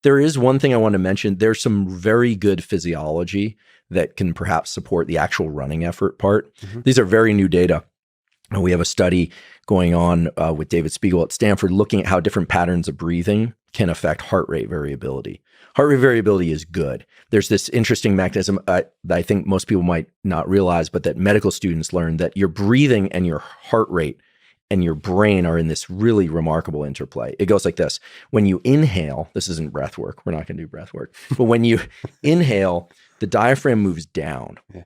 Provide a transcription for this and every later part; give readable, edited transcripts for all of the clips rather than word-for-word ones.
There is one thing I want to mention. There's some very good physiology that can perhaps support the actual running effort part. These are very new data. We have a study going on with David Spiegel at Stanford looking at how different patterns of breathing can affect heart rate variability. Heart rate variability is good. There's this interesting mechanism that I think most people might not realize, but that medical students learn, that your breathing and your heart rate and your brain are in this really remarkable interplay. It goes like this. When you inhale, this isn't breath work. We're not going to do breath work. But when you inhale, the diaphragm moves down. Yeah.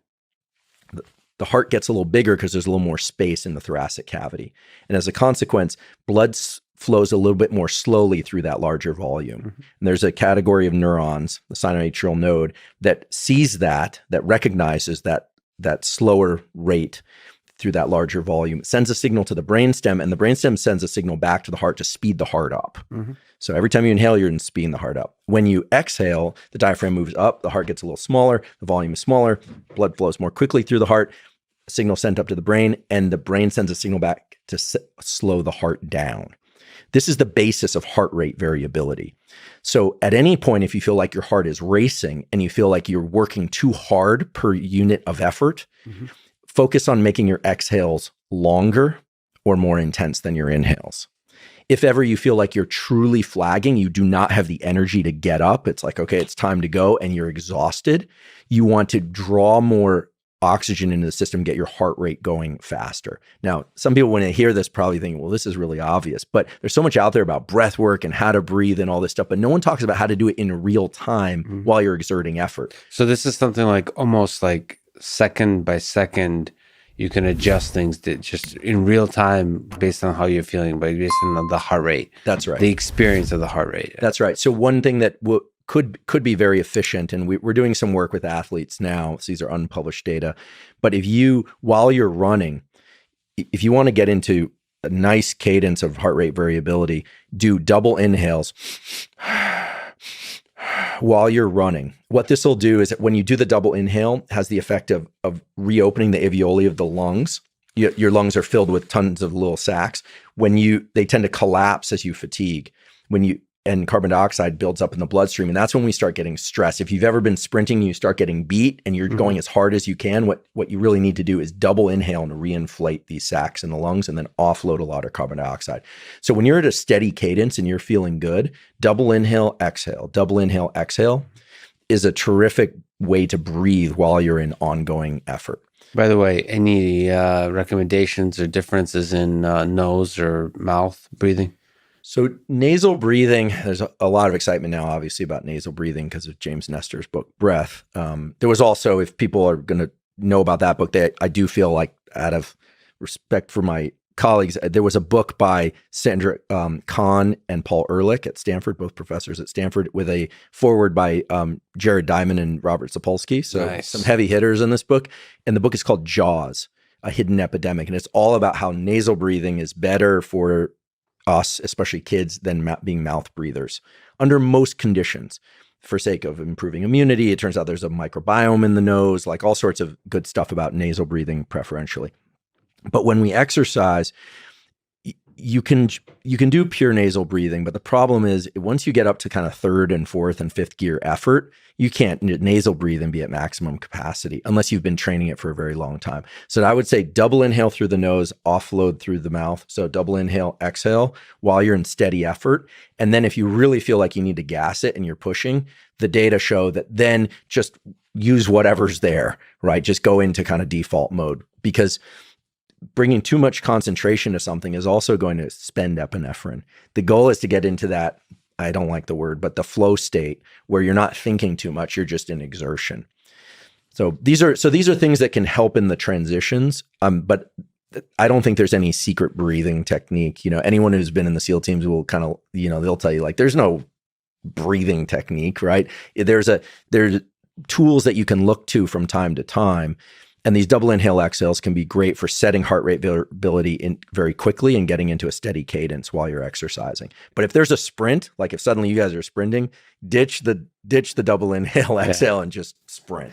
The heart gets a little bigger because there's a little more space in the thoracic cavity. And as a consequence, blood flows a little bit more slowly through that larger volume. And there's a category of neurons, the sinoatrial node, that sees that recognizes that slower rate through that larger volume. It sends a signal to the brainstem, and the brainstem sends a signal back to the heart to speed the heart up. So every time you inhale, you're speeding the heart up. When you exhale, the diaphragm moves up, the heart gets a little smaller, the volume is smaller, blood flows more quickly through the heart, a signal sent up to the brain, and the brain sends a signal back to slow the heart down. This is the basis of heart rate variability. So at any point, if you feel like your heart is racing and you feel like you're working too hard per unit of effort, focus on making your exhales longer or more intense than your inhales. If ever you feel like you're truly flagging, you do not have the energy to get up, it's like, okay, it's time to go, and you're exhausted, you want to draw more oxygen into the system, get your heart rate going faster. Now, some people, when they hear this, probably think, well, this is really obvious, but there's so much out there about breath work and how to breathe and all this stuff, but no one talks about how to do it in real time while you're exerting effort. So this is something like almost like second by second, you can adjust things that just in real time based on how you're feeling, but based on the heart rate. That's right. The experience of the heart rate. That's right. So one thing that could be very efficient, and we're doing some work with athletes now, so these are unpublished data, but if you, while you're running, if you want to get into a nice cadence of heart rate variability, do double inhales while you're running. What this will do is that when you do the double inhale, has the effect of reopening the alveoli of the lungs. Your lungs are filled with tons of little sacs. They tend to collapse as you fatigue. And carbon dioxide builds up in the bloodstream, and that's when we start getting stressed. If you've ever been sprinting, you start getting beat and you're going as hard as you can, what you really need to do is double inhale and reinflate these sacs in the lungs and then offload a lot of carbon dioxide. So when you're at a steady cadence and you're feeling good, double inhale, exhale is a terrific way to breathe while you're in ongoing effort. By the way, any recommendations or differences in nose or mouth breathing? So nasal breathing, there's a lot of excitement now, obviously, about nasal breathing because of James Nestor's book, Breath. There was also, if people are going to know about that book, I do feel like, out of respect for my colleagues, there was a book by Sandra Kahn and Paul Ehrlich at Stanford, both professors at Stanford, with a foreword by Jared Diamond and Robert Sapolsky. So nice. Some heavy hitters in this book. And the book is called Jaws, A Hidden Epidemic. And it's all about how nasal breathing is better for us, especially kids, than being mouth breathers under most conditions. For sake of improving immunity, it turns out there's a microbiome in the nose, like all sorts of good stuff about nasal breathing preferentially. But when we exercise, you can do pure nasal breathing, but the problem is once you get up to kind of third and fourth and fifth gear effort, you can't nasal breathe and be at maximum capacity unless you've been training it for a very long time. So I would say double inhale through the nose, offload through the mouth. So double inhale, exhale while you're in steady effort. And then if you really feel like you need to gas it and you're pushing, the data show that then just use whatever's there, right? Just go into kind of default mode, because bringing too much concentration to something is also going to spend epinephrine. The goal is to get into that, I don't like the word, but the flow state where you're not thinking too much, you're just in exertion. So these are things that can help in the transitions, but I don't think there's any secret breathing technique. Anyone who's been in the SEAL teams will kind of, they'll tell you like, there's no breathing technique, right? There's tools that you can look to from time to time. And these double inhale exhales can be great for setting heart rate variability in very quickly and getting into a steady cadence while you're exercising. But if there's a sprint, like if suddenly you guys are sprinting, ditch the double inhale exhale and just sprint.